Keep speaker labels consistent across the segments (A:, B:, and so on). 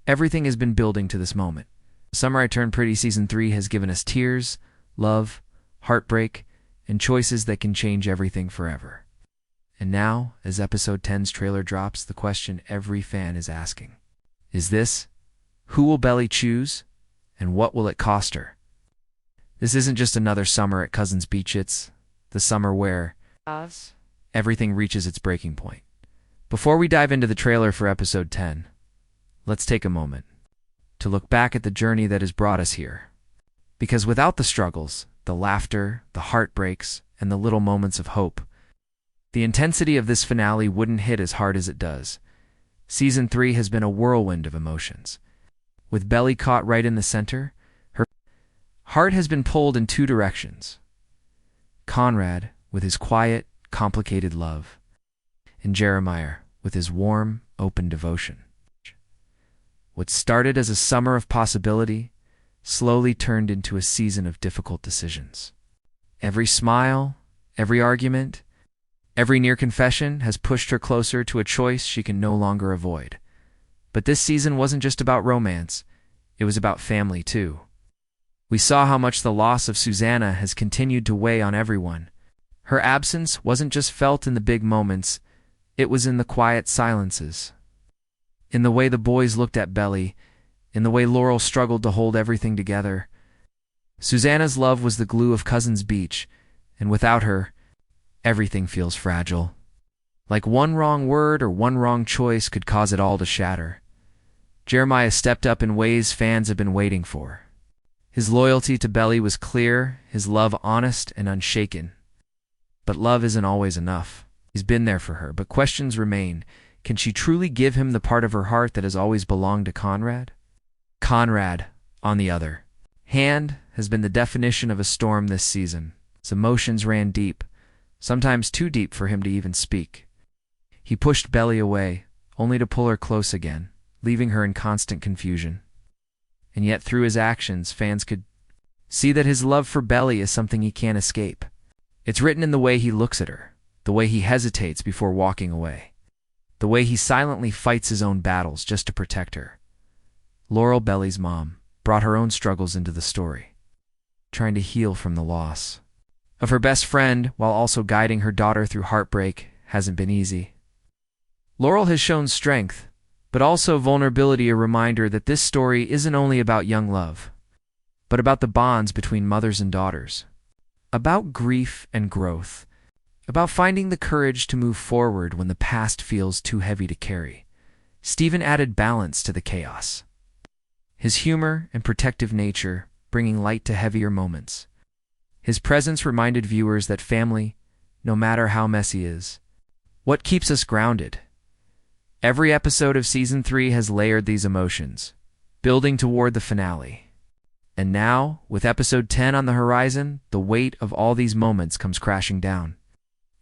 A: Everything has been building to this moment. Summer I Turned Pretty Season 3 has given us tears, love, heartbreak, and choices that can change everything forever. And now, as Episode 10's trailer drops, the question every fan is asking is this: who will Belly choose, and what will it cost her? This isn't just another summer at Cousins Beach, it's the summer where everything reaches its breaking point. Before we dive into the trailer for Episode 10, let's take a moment to look back at the journey that has brought us here. Because without the struggles, the laughter, the heartbreaks, and the little moments of hope, the intensity of this finale wouldn't hit as hard as it does. Season 3 has been a whirlwind of emotions. With Belly caught right in the center, her heart has been pulled in two directions. Conrad, with his quiet, complicated love, and Jeremiah, with his warm, open devotion. What started as a summer of possibility slowly turned into a season of difficult decisions. Every smile, every argument, every near confession has pushed her closer to a choice she can no longer avoid. But this season wasn't just about romance, it was about family too. We saw how much the loss of Susanna has continued to weigh on everyone. Her absence wasn't just felt in the big moments, it was in the quiet silences. In the way the boys looked at Belly, in the way Laurel struggled to hold everything together. Susanna's love was the glue of Cousins Beach, and without her, everything feels fragile. Like one wrong word or one wrong choice could cause it all to shatter. Jeremiah stepped up in ways fans have been waiting for. His loyalty to Belly was clear, his love honest and unshaken. But love isn't always enough. He's been there for her, but questions remain. Can she truly give him the part of her heart that has always belonged to Conrad? Conrad, on the other hand, has been the definition of a storm this season. His emotions ran deep, sometimes too deep for him to even speak. He pushed Belly away, only to pull her close again, leaving her in constant confusion. And yet through his actions, fans could see that his love for Belly is something he can't escape. It's written in the way he looks at her, the way he hesitates before walking away, the way he silently fights his own battles just to protect her. Laurel, Belly's mom, brought her own struggles into the story, trying to heal from the loss of her best friend while also guiding her daughter through heartbreak hasn't been easy. Laurel has shown strength, but also vulnerability, a reminder that this story isn't only about young love, but about the bonds between mothers and daughters, about grief and growth, about finding the courage to move forward when the past feels too heavy to carry. Stephen added balance to the chaos, his humor and protective nature bringing light to heavier moments. His presence reminded viewers that family, no matter how messy, is what keeps us grounded. Every episode of Season 3 has layered these emotions, building toward the finale. And now, with Episode 10 on the horizon, the weight of all these moments comes crashing down.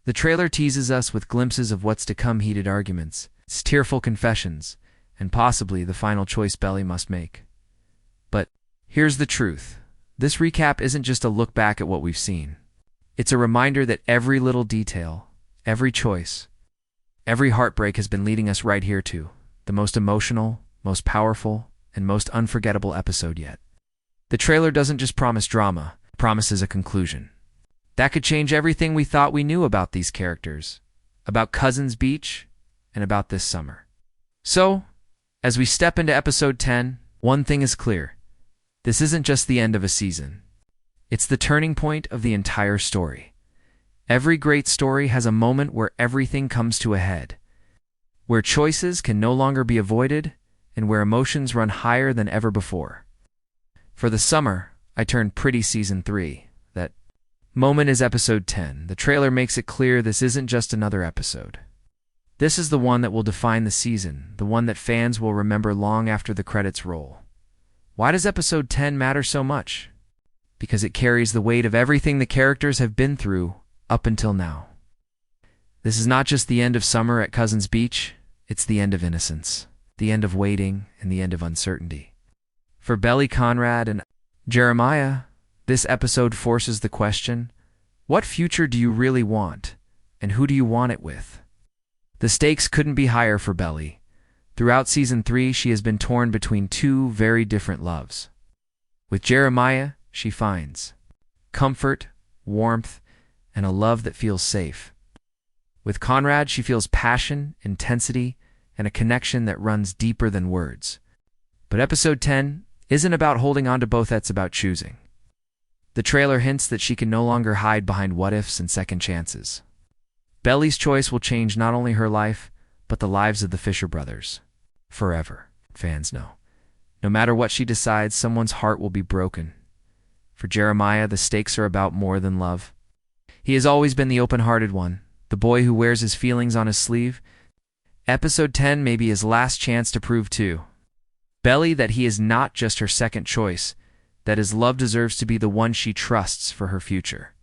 A: The trailer teases us with glimpses of what's to come: heated arguments, tearful confessions, and possibly the final choice Belly must make. But here's the truth. This recap isn't just a look back at what we've seen. It's a reminder that every little detail, every choice, every heartbreak has been leading us right here to the most emotional, most powerful, and most unforgettable episode yet. The trailer doesn't just promise drama, it promises a conclusion that could change everything we thought we knew about these characters, about Cousins Beach, and about this summer. So, as we step into Episode 10, one thing is clear. This isn't just the end of a season. It's the turning point of the entire story. Every great story has a moment where everything comes to a head, where choices can no longer be avoided, and where emotions run higher than ever before. For the Summer I Turned Pretty Season 3, that moment is Episode 10. The trailer makes it clear this isn't just another episode. This is the one that will define the season, the one that fans will remember long after the credits roll. Why does Episode 10 matter so much? Because it carries the weight of everything the characters have been through up until now. This is not just the end of summer at Cousins Beach, it's the end of innocence, the end of waiting, and the end of uncertainty. For Belly, Conrad, and Jeremiah, this episode forces the question: what future do you really want, and who do you want it with? The stakes couldn't be higher for Belly. Throughout Season 3, she has been torn between two very different loves. With Jeremiah, she finds comfort, warmth, and a love that feels safe. With Conrad, she feels passion, intensity, and a connection that runs deeper than words. But Episode 10 isn't about holding on to both, it's about choosing. The trailer hints that she can no longer hide behind what-ifs and second chances. Belly's choice will change not only her life, but the lives of the Fisher brothers. Forever, fans know. No matter what she decides, someone's heart will be broken. For Jeremiah, the stakes are about more than love. He has always been the open-hearted one, the boy who wears his feelings on his sleeve. Episode 10 may be his last chance to prove to Belly that he is not just her second choice, that his love deserves to be the one she trusts for her future.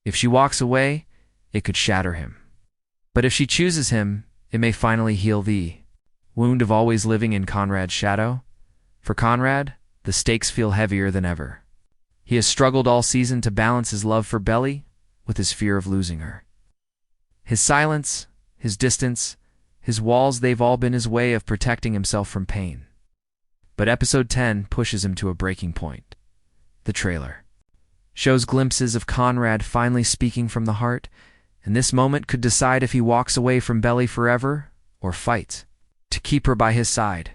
A: If she walks away, it could shatter him. But if she chooses him, it may finally heal the wound of always living in Conrad's shadow. For Conrad, the stakes feel heavier than ever. He has struggled all season to balance his love for Belly with his fear of losing her. His silence, his distance, his walls, they've all been his way of protecting himself from pain. But Episode 10 pushes him to a breaking point. The trailer shows glimpses of Conrad finally speaking from the heart, and this moment could decide if he walks away from Belly forever or fights to keep her by his side.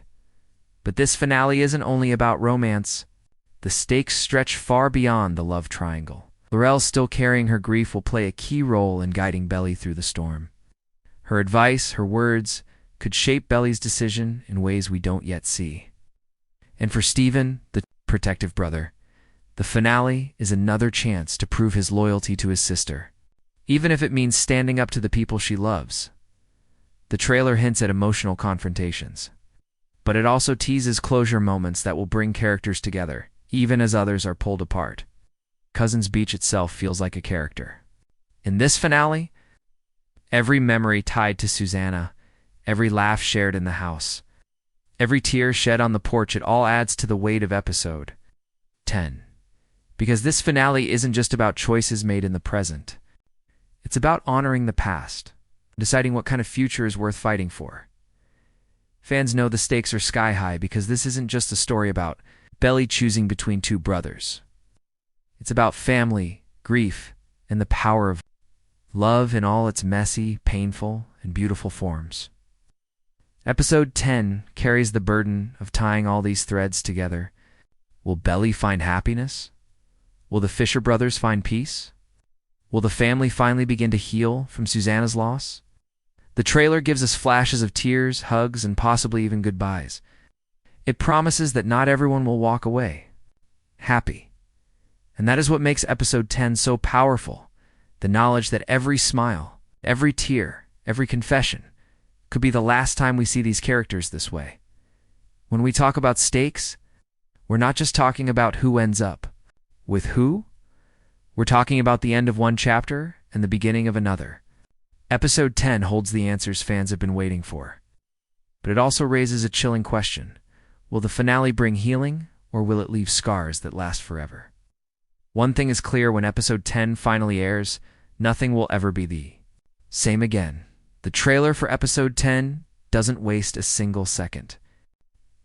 A: But this finale isn't only about romance. The stakes stretch far beyond the love triangle. Laurel, still carrying her grief, will play a key role in guiding Belly through the storm. Her advice, her words, could shape Belly's decision in ways we don't yet see. And for Stephen, the protective brother, the finale is another chance to prove his loyalty to his sister, even if it means standing up to the people she loves. The trailer hints at emotional confrontations, but it also teases closure moments that will bring characters together, even as others are pulled apart. Cousins Beach itself feels like a character. In this finale, every memory tied to Susanna, every laugh shared in the house, every tear shed on the porch, it all adds to the weight of Episode 10. Because this finale isn't just about choices made in the present. It's about honoring the past, deciding what kind of future is worth fighting for. Fans know the stakes are sky high because this isn't just a story about Belly choosing between two brothers. It's about family, grief, and the power of love in all its messy, painful, and beautiful forms. Episode 10 carries the burden of tying all these threads together. Will Belly find happiness? Will the Fisher brothers find peace? Will the family finally begin to heal from Susanna's loss? The trailer gives us flashes of tears, hugs, and possibly even goodbyes. It promises that not everyone will walk away happy. And that is what makes Episode 10 so powerful. The knowledge that every smile, every tear, every confession could be the last time we see these characters this way. When we talk about stakes, we're not just talking about who ends up with who. We're talking about the end of one chapter and the beginning of another. Episode 10 holds the answers fans have been waiting for. But it also raises a chilling question. Will the finale bring healing, or will it leave scars that last forever? One thing is clear: when Episode 10 finally airs, nothing will ever be the same again. The trailer for Episode 10 doesn't waste a single second.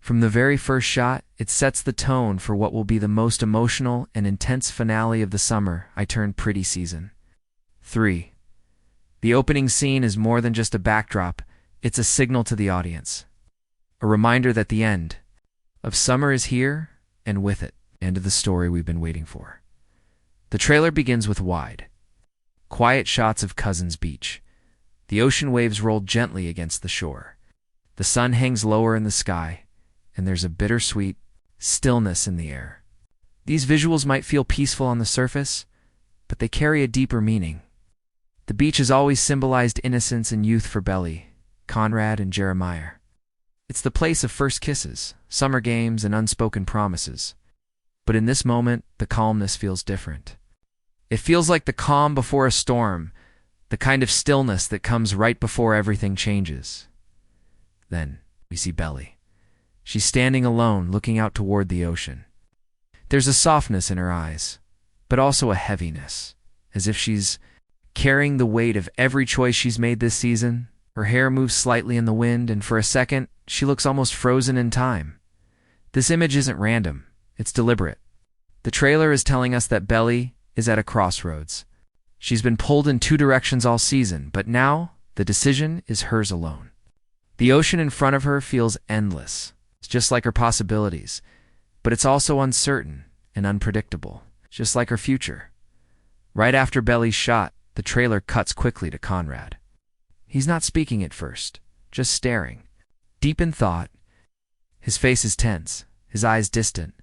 A: From the very first shot, it sets the tone for what will be the most emotional and intense finale of the summer I Turned Pretty season 3. The opening scene is more than just a backdrop, it's a signal to the audience. A reminder that the end of summer is here, and with it, end of the story we've been waiting for. The trailer begins with wide, quiet shots of Cousins Beach. The ocean waves roll gently against the shore. The sun hangs lower in the sky, and there's a bittersweet stillness in the air. These visuals might feel peaceful on the surface, but they carry a deeper meaning. The beach has always symbolized innocence and youth for Belly, Conrad, and Jeremiah. It's the place of first kisses, summer games, and unspoken promises. But in this moment, the calmness feels different. It feels like the calm before a storm, the kind of stillness that comes right before everything changes. Then we see Belly. She's standing alone, looking out toward the ocean. There's a softness in her eyes, but also a heaviness, as if she's carrying the weight of every choice she's made this season, Her hair moves slightly in the wind, and for a second, she looks almost frozen in time. This image isn't random. It's deliberate. The trailer is telling us that Belly is at a crossroads. She's been pulled in two directions all season, but now the decision is hers alone. The ocean in front of her feels endless. It's just like her possibilities, but it's also uncertain and unpredictable, just like her future. Right after Belly's shot, the trailer cuts quickly to Conrad. He's not speaking at first, just staring, deep in thought. His face is tense, his eyes distant,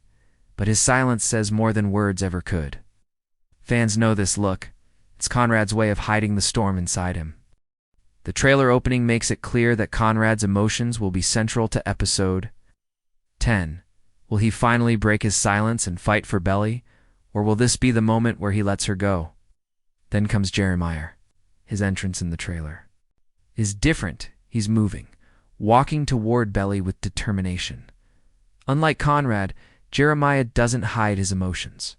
A: but his silence says more than words ever could. Fans know this look. It's Conrad's way of hiding the storm inside him. The trailer opening makes it clear that Conrad's emotions will be central to episode 10. Will he finally break his silence and fight for Belly, or will this be the moment where he lets her go? Then comes Jeremiah. His entrance in the trailer is different. He's moving, walking toward Belly with determination. Unlike Conrad, Jeremiah doesn't hide his emotions.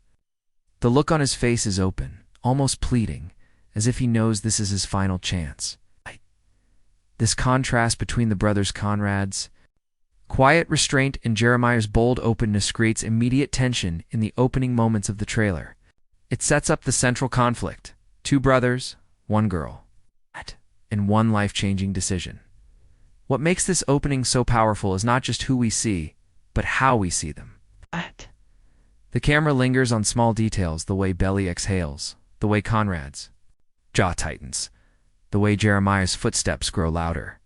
A: The look on his face is open, almost pleading, as if he knows this is his final chance. This contrast between the brothers Conrad's quiet restraint and Jeremiah's bold openness creates immediate tension in the opening moments of the trailer. It sets up the central conflict: two brothers, one girl, and one life-changing decision. What makes this opening so powerful is not just who we see, but how we see them. The camera lingers on small details: the way Belly exhales, the way Conrad's jaw tightens, the way Jeremiah's footsteps grow louder.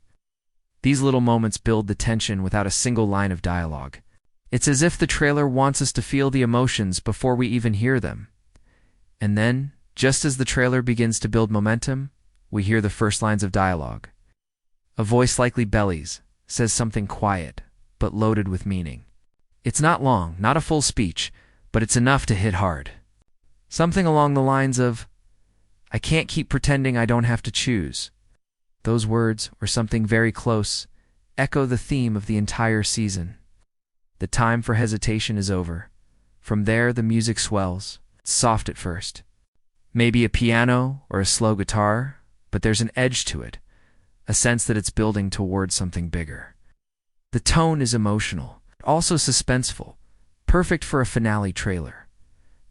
A: These little moments build the tension without a single line of dialogue. It's as if the trailer wants us to feel the emotions before we even hear them. And then, just as the trailer begins to build momentum, we hear the first lines of dialogue. A voice likely Belly's says something quiet, but loaded with meaning. It's not long, not a full speech, but it's enough to hit hard. Something along the lines of, "I can't keep pretending I don't have to choose." Those words, or something very close, echo the theme of the entire season. The time for hesitation is over. From there, the music swells. It's soft at first. Maybe a piano or a slow guitar, but there's an edge to it, a sense that it's building towards something bigger. The tone is emotional, also suspenseful, perfect for a finale trailer.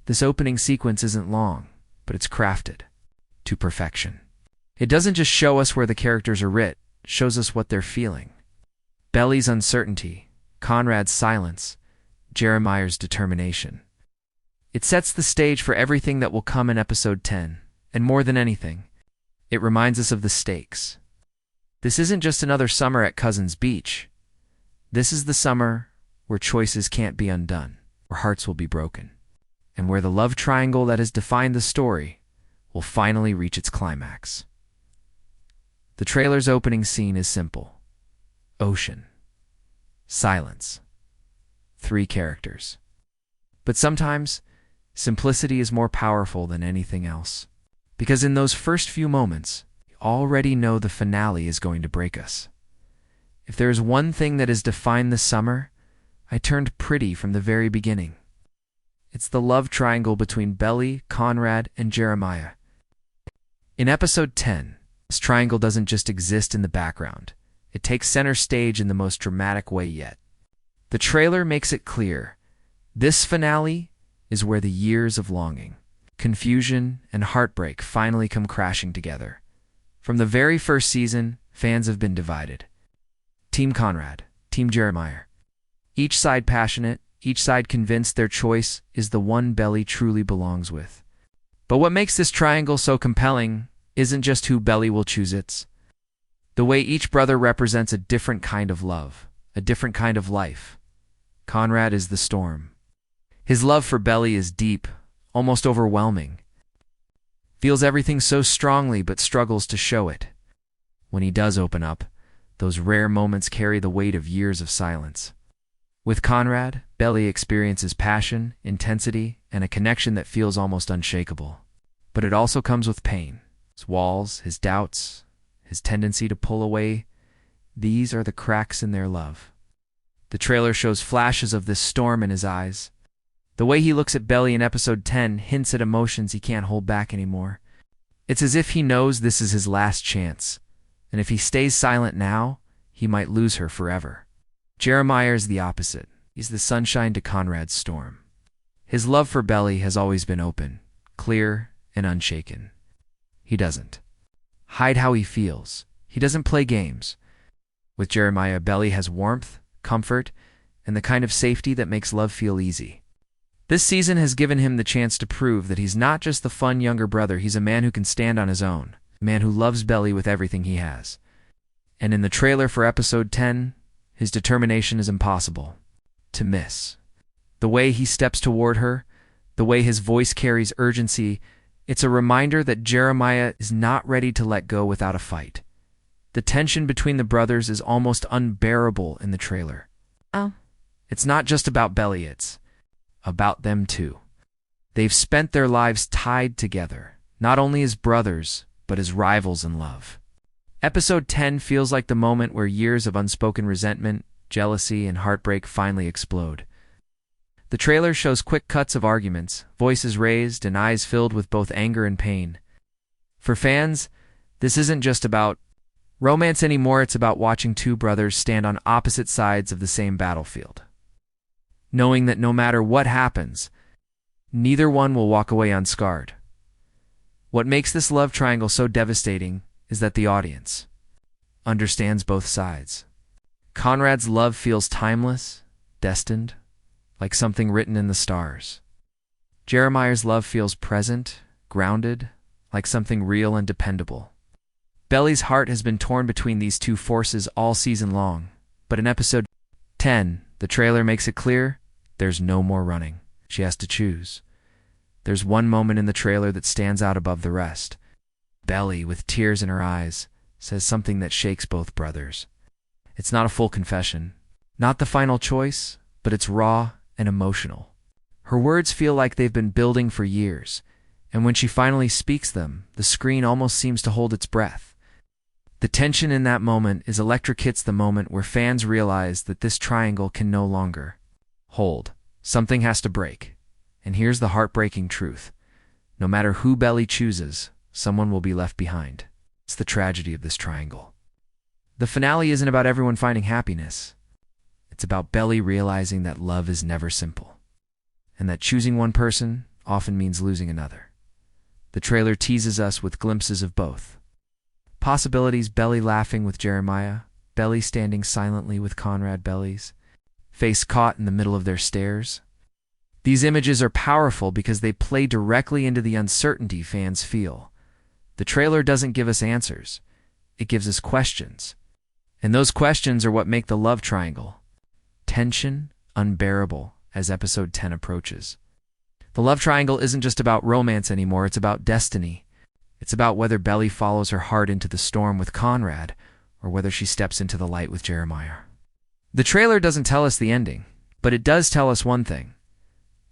A: This opening sequence isn't long, but it's crafted to perfection. It doesn't just show us where the characters are writ, it shows us what they're feeling. Belly's uncertainty, Conrad's silence, Jeremiah's determination. It sets the stage for everything that will come in episode 10, and more than anything, it reminds us of the stakes. This isn't just another summer at Cousins Beach. This is the summer where choices can't be undone, where hearts will be broken, and where the love triangle that has defined the story will finally reach its climax. The trailer's opening scene is simple: ocean, silence, 3 characters. But sometimes, simplicity is more powerful than anything else. Because in those first few moments, you already know the finale is going to break us. If there is one thing that has defined this summer, I turned pretty from the very beginning. It's the love triangle between Belly, Conrad, and Jeremiah. In episode 10, this triangle doesn't just exist in the background. It takes center stage in the most dramatic way yet. The trailer makes it clear. This finale is where the years of longing, confusion, and heartbreak finally come crashing together. From the very first season, fans have been divided. Team Conrad, Team Jeremiah. Each side passionate, each side convinced their choice is the one Belly truly belongs with. But what makes this triangle so compelling isn't just who Belly will choose, it's the way each brother represents a different kind of love, a different kind of life. Conrad is the storm. His love for Belly is deep, almost overwhelming. Feels everything so strongly but struggles to show it. When he does open up, those rare moments carry the weight of years of silence. With Conrad, Belly experiences passion, intensity, and a connection that feels almost unshakable. But it also comes with pain. His walls, his doubts, his tendency to pull away, these are the cracks in their love. The trailer shows flashes of this storm in his eyes. The way he looks at Belly in episode 10 hints at emotions he can't hold back anymore. It's as if he knows this is his last chance, and if he stays silent now, he might lose her forever. Jeremiah is the opposite. He's the sunshine to Conrad's storm. His love for Belly has always been open, clear, and unshaken. He doesn't hide how he feels. He doesn't play games. With Jeremiah, Belly has warmth, comfort, and the kind of safety that makes love feel easy. This season has given him the chance to prove that he's not just the fun younger brother, he's a man who can stand on his own, a man who loves Belly with everything he has. And in the trailer for episode 10, his determination is impossible to miss. The way he steps toward her, the way his voice carries urgency, it's a reminder that Jeremiah is not ready to let go without a fight. The tension between the brothers is almost unbearable in the trailer. It's not just about Belly, it's about them too. They've spent their lives tied together, not only as brothers, but as rivals in love. Episode 10 feels like the moment where years of unspoken resentment, jealousy, and heartbreak finally explode. The trailer shows quick cuts of arguments, voices raised, and eyes filled with both anger and pain. For fans, this isn't just about romance anymore, it's about watching two brothers stand on opposite sides of the same battlefield. Knowing that no matter what happens, neither one will walk away unscarred. What makes this love triangle so devastating is that the audience understands both sides. Conrad's love feels timeless, destined, like something written in the stars. Jeremiah's love feels present, grounded, like something real and dependable. Belly's heart has been torn between these two forces all season long, but in episode 10, the trailer makes it clear there's no more running. She has to choose. There's one moment in the trailer that stands out above the rest. Belly, with tears in her eyes, says something that shakes both brothers. It's not a full confession, not the final choice, but it's raw and emotional. Her words feel like they've been building for years, and when she finally speaks them, the screen almost seems to hold its breath. The tension in that moment is electric. Hits the moment where fans realize that this triangle can no longer hold. Something has to break. And here's the heartbreaking truth. No matter who Belly chooses, someone will be left behind. It's the tragedy of this triangle. The finale isn't about everyone finding happiness. It's about Belly realizing that love is never simple, and that choosing one person often means losing another. The trailer teases us with glimpses of both possibilities: Belly laughing with Jeremiah, Belly standing silently with Conrad, Belly's face caught in the middle of their stares. These images are powerful because they play directly into the uncertainty fans feel. The trailer doesn't give us answers. It gives us questions. And those questions are what make the love triangle tension unbearable as episode 10 approaches. The love triangle isn't just about romance anymore, it's about destiny. It's about whether Belly follows her heart into the storm with Conrad, or whether she steps into the light with Jeremiah. The trailer doesn't tell us the ending, but it does tell us one thing.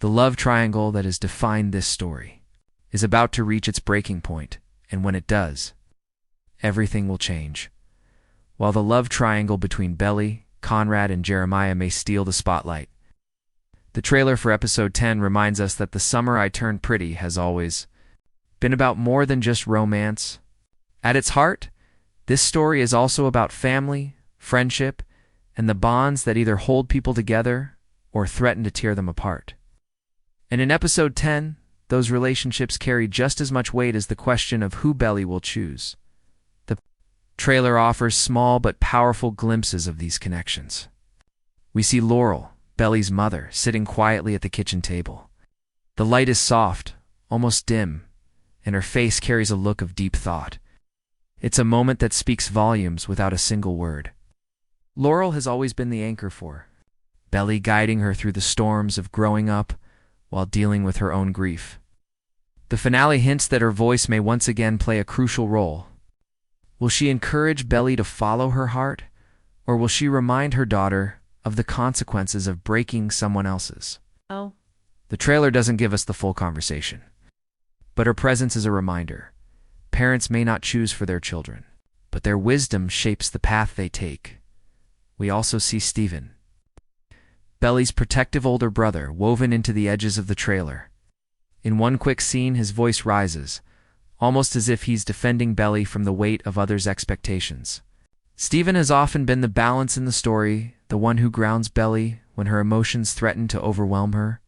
A: The love triangle that has defined this story is about to reach its breaking point, and when it does, everything will change. While the love triangle between Belly, Conrad, and Jeremiah may steal the spotlight, the trailer for episode 10 reminds us that The Summer I Turned Pretty has always been about more than just romance. At its heart, this story is also about family, friendship, and the bonds that either hold people together or threaten to tear them apart. And in episode 10, those relationships carry just as much weight as the question of who Belly will choose. The trailer offers small but powerful glimpses of these connections. We see Laurel, Belly's mother, sitting quietly at the kitchen table. The light is soft, almost dim, and her face carries a look of deep thought. It's a moment that speaks volumes without a single word. Laurel has always been the anchor for Belly, guiding her through the storms of growing up while dealing with her own grief. The finale hints that her voice may once again play a crucial role. Will she encourage Belly to follow her heart, or will she remind her daughter of the consequences of breaking someone else's? The trailer doesn't give us the full conversation, but her presence is a reminder. Parents may not choose for their children, but their wisdom shapes the path they take. We also see Stephen, Belly's protective older brother, woven into the edges of the trailer. In one quick scene, his voice rises, almost as if he's defending Belly from the weight of others' expectations. Stephen has often been the balance in the story, the one who grounds Belly when her emotions threaten to overwhelm her.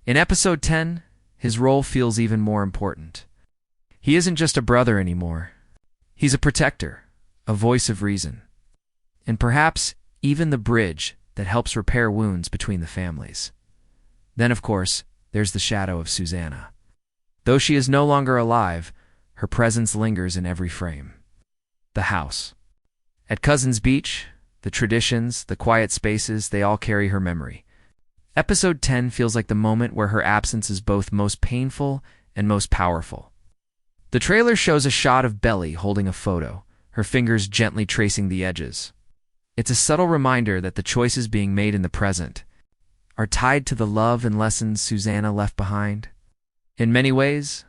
A: In episode 10, his role feels even more important. He isn't just a brother anymore. He's a protector, a voice of reason, and perhaps even the bridge that helps repair wounds between the families. Then, of course, there's the shadow of Susanna. Though she is no longer alive, her presence lingers in every frame. The house. At Cousins Beach, the traditions, the quiet spaces, they all carry her memory. Episode 10 feels like the moment where her absence is both most painful and most powerful. The trailer shows a shot of Belly holding a photo, her fingers gently tracing the edges. It's a subtle reminder that the choices being made in the present are tied to the love and lessons Susanna left behind. In many ways,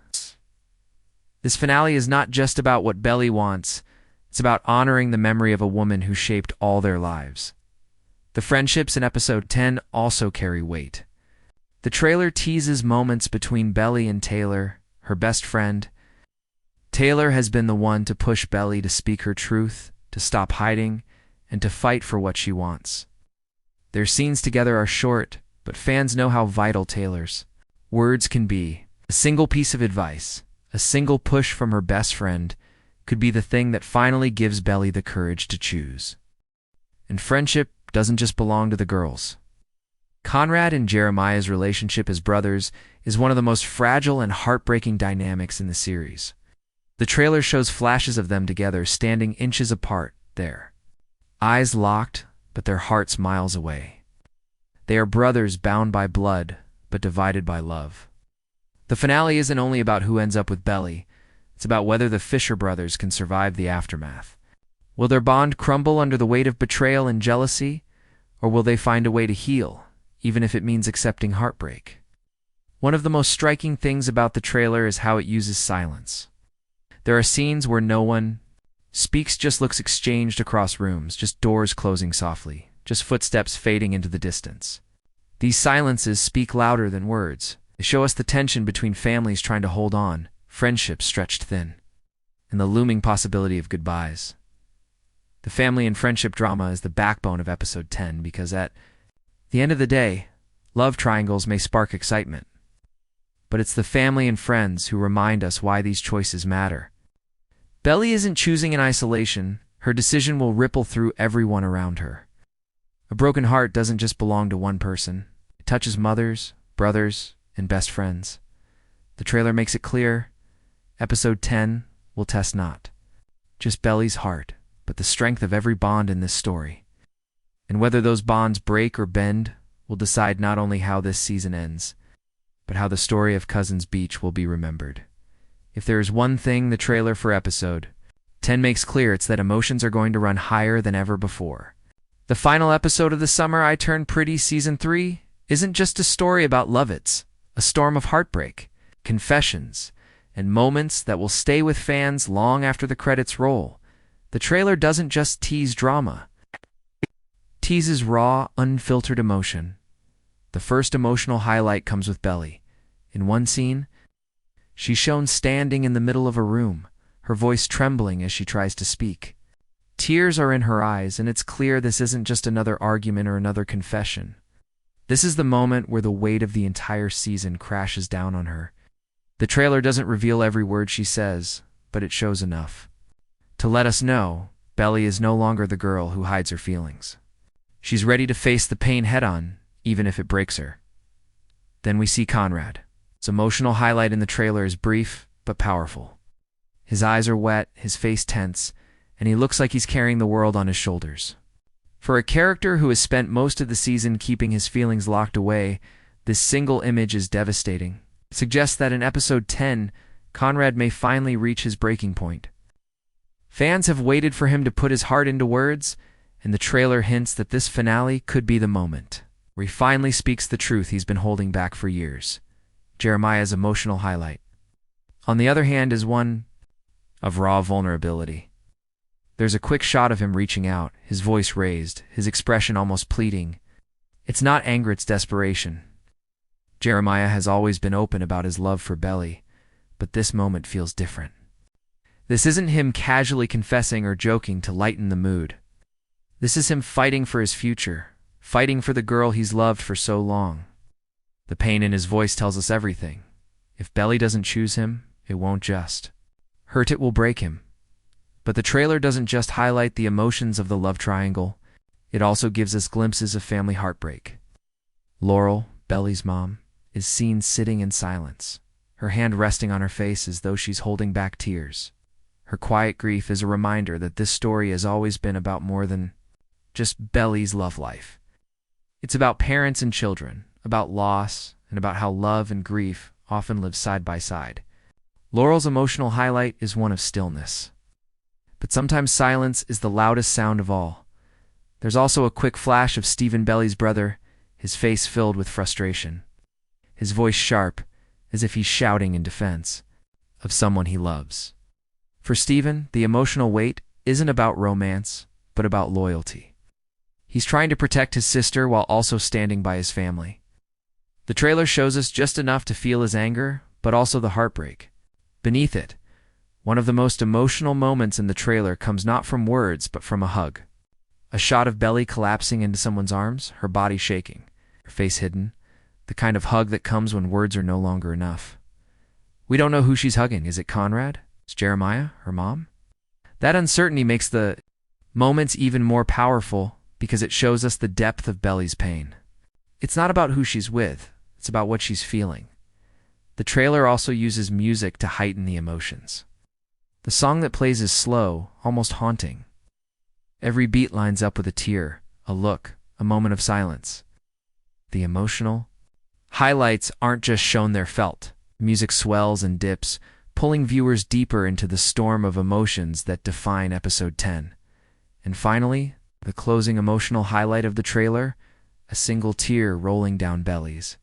A: this finale is not just about what Belly wants, it's about honoring the memory of a woman who shaped all their lives. The friendships in episode 10 also carry weight. The trailer teases moments between Belly and Taylor, her best friend. Taylor has been the one to push Belly to speak her truth, to stop hiding, and to fight for what she wants. Their scenes together are short, but fans know how vital Taylor's words can be. A single piece of advice, a single push from her best friend, could be the thing that finally gives Belly the courage to choose. And friendship doesn't just belong to the girls. Conrad and Jeremiah's relationship as brothers is one of the most fragile and heartbreaking dynamics in the series. The trailer shows flashes of them together standing inches apart there. Eyes locked, but their hearts miles away. They are brothers bound by blood, but divided by love. The finale isn't only about who ends up with Belly, it's about whether the Fisher brothers can survive the aftermath. Will their bond crumble under the weight of betrayal and jealousy, or will they find a way to heal, even if it means accepting heartbreak? One of the most striking things about the trailer is how it uses silence. There are scenes where no one speaks, just looks exchanged across rooms, just doors closing softly, just footsteps fading into the distance. These silences speak louder than words. They show us the tension between families trying to hold on, friendships stretched thin, and the looming possibility of goodbyes. The family and friendship drama is the backbone of episode 10 because at the end of the day, love triangles may spark excitement. But it's the family and friends who remind us why these choices matter. Belly isn't choosing in isolation. Her decision will ripple through everyone around her. A broken heart doesn't just belong to one person. It touches mothers, brothers, and best friends. The trailer makes it clear, episode 10 will test not just Belly's heart, but the strength of every bond in this story. And whether those bonds break or bend will decide not only how this season ends, but how the story of Cousins Beach will be remembered. If there is one thing the trailer for episode 10 makes clear, it's that emotions are going to run higher than ever before. The final episode of the Summer I Turned Pretty Season 3 isn't just a story about love, it's a storm of heartbreak, confessions, and moments that will stay with fans long after the credits roll. The trailer doesn't just tease drama. It teases raw, unfiltered emotion. The first emotional highlight comes with Belly. In one scene, she's shown standing in the middle of a room, her voice trembling as she tries to speak. Tears are in her eyes, and it's clear this isn't just another argument or another confession. This is the moment where the weight of the entire season crashes down on her. The trailer doesn't reveal every word she says, but it shows enough to let us know Belly is no longer the girl who hides her feelings. She's ready to face the pain head-on, even if it breaks her. Then we see Conrad. His emotional highlight in the trailer is brief, but powerful. His eyes are wet, his face tense, and he looks like he's carrying the world on his shoulders. For a character who has spent most of the season keeping his feelings locked away, this single image is devastating. It suggests that in episode 10, Conrad may finally reach his breaking point. Fans have waited for him to put his heart into words, and the trailer hints that this finale could be the moment where he finally speaks the truth he's been holding back for years. Jeremiah's emotional highlight, on the other hand, is one of raw vulnerability. There's a quick shot of him reaching out, his voice raised, his expression almost pleading. It's not anger, it's desperation. Jeremiah has always been open about his love for Belly, but this moment feels different. This isn't him casually confessing or joking to lighten the mood. This is him fighting for his future, fighting for the girl he's loved for so long. The pain in his voice tells us everything. If Belly doesn't choose him, it won't just hurt, it will break him. But the trailer doesn't just highlight the emotions of the love triangle, it also gives us glimpses of family heartbreak. Laurel, Belly's mom, is seen sitting in silence, her hand resting on her face as though she's holding back tears. Her quiet grief is a reminder that this story has always been about more than just Belly's love life. It's about parents and children, about loss, and about how love and grief often live side by side. Laurel's emotional highlight is one of stillness. But sometimes silence is the loudest sound of all. There's also a quick flash of Stephen, Belly's brother, his face filled with frustration, his voice sharp, as if he's shouting in defense of someone he loves. For Stephen, the emotional weight isn't about romance, but about loyalty. He's trying to protect his sister while also standing by his family. The trailer shows us just enough to feel his anger, but also the heartbreak. Beneath it, one of the most emotional moments in the trailer comes not from words, but from a hug. A shot of Belly collapsing into someone's arms, her body shaking, her face hidden, the kind of hug that comes when words are no longer enough. We don't know who she's hugging. Is it Conrad? Is Jeremiah, her mom? That uncertainty makes the moments even more powerful because it shows us the depth of Belly's pain. It's not about who she's with, it's about what she's feeling. The trailer also uses music to heighten the emotions. The song that plays is slow, almost haunting. Every beat lines up with a tear, a look, a moment of silence. The emotional highlights aren't just shown, they're felt. Music swells and dips, pulling viewers deeper into the storm of emotions that define episode 10. And finally, the closing emotional highlight of the trailer, a single tear rolling down Belly's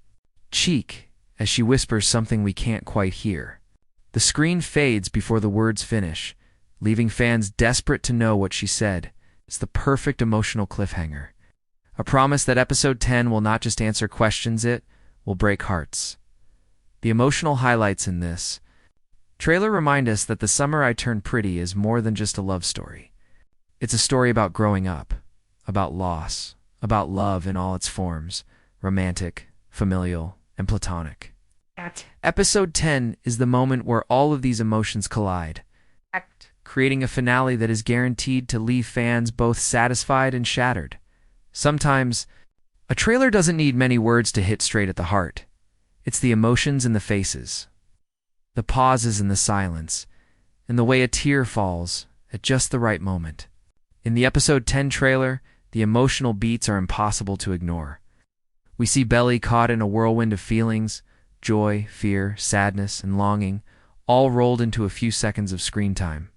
A: cheek as she whispers something we can't quite hear. The screen fades before the words finish, leaving fans desperate to know what she said. It's the perfect emotional cliffhanger. A promise that episode 10 will not just answer questions, it will break hearts. The emotional highlights in this trailer remind us that The Summer I Turned Pretty is more than just a love story. It's a story about growing up, about loss, about love in all its forms, romantic, familial, and platonic. Episode 10 is the moment where all of these emotions collide, creating a finale that is guaranteed to leave fans both satisfied and shattered. Sometimes, a trailer doesn't need many words to hit straight at the heart. It's the emotions in the faces, the pauses in the silence, and the way a tear falls at just the right moment. In the episode 10 trailer, the emotional beats are impossible to ignore. We see Belly caught in a whirlwind of feelings, joy, fear, sadness, and longing, all rolled into a few seconds of screen time.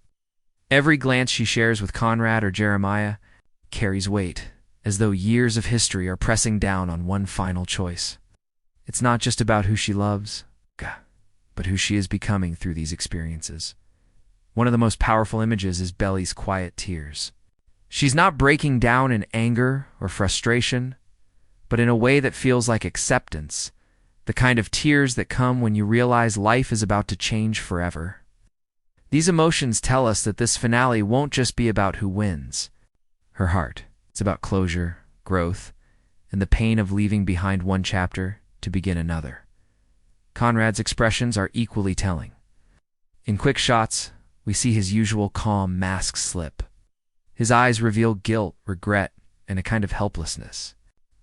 A: Every glance she shares with Conrad or Jeremiah carries weight, as though years of history are pressing down on one final choice. It's not just about who she loves, but who she is becoming through these experiences. One of the most powerful images is Belly's quiet tears. She's not breaking down in anger or frustration, but in a way that feels like acceptance, the kind of tears that come when you realize life is about to change forever. These emotions tell us that this finale won't just be about who wins. Her heart. It's about closure, growth, and the pain of leaving behind one chapter to begin another. Conrad's expressions are equally telling. In quick shots, we see his usual calm mask slip. His eyes reveal guilt, regret, and a kind of helplessness.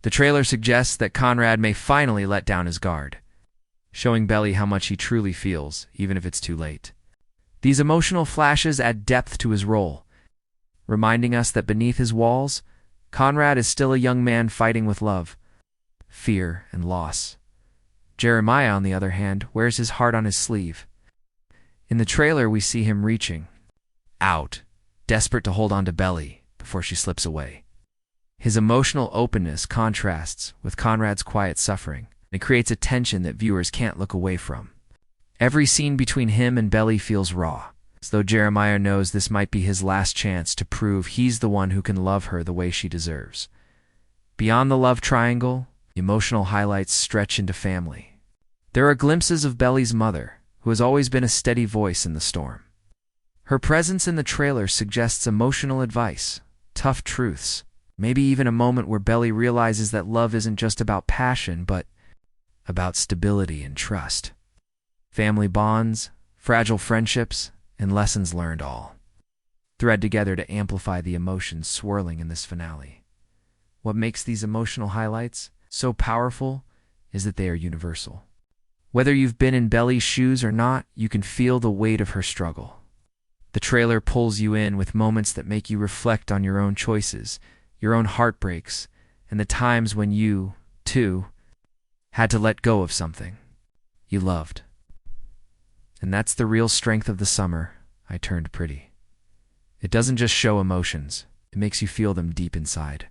A: The trailer suggests that Conrad may finally let down his guard, showing Belly how much he truly feels, even if it's too late. These emotional flashes add depth to his role, reminding us that beneath his walls, Conrad is still a young man fighting with love, fear, and loss. Jeremiah, on the other hand, wears his heart on his sleeve. In the trailer, we see him reaching out, desperate to hold on to Belly before she slips away. His emotional openness contrasts with Conrad's quiet suffering, and it creates a tension that viewers can't look away from. Every scene between him and Belly feels raw, as though Jeremiah knows this might be his last chance to prove he's the one who can love her the way she deserves. Beyond the love triangle, emotional highlights stretch into family. There are glimpses of Belly's mother, who has always been a steady voice in the storm. Her presence in the trailer suggests emotional advice, tough truths, maybe even a moment where Belly realizes that love isn't just about passion, but about stability and trust. Family bonds, fragile friendships, and lessons learned all thread together to amplify the emotions swirling in this finale. What makes these emotional highlights so powerful is that they are universal. Whether you've been in Belly's shoes or not, you can feel the weight of her struggle. The trailer pulls you in with moments that make you reflect on your own choices, your own heartbreaks, and the times when you, too, had to let go of something you loved. And that's the real strength of the summer I Turned Pretty. It doesn't just show emotions, it makes you feel them deep inside.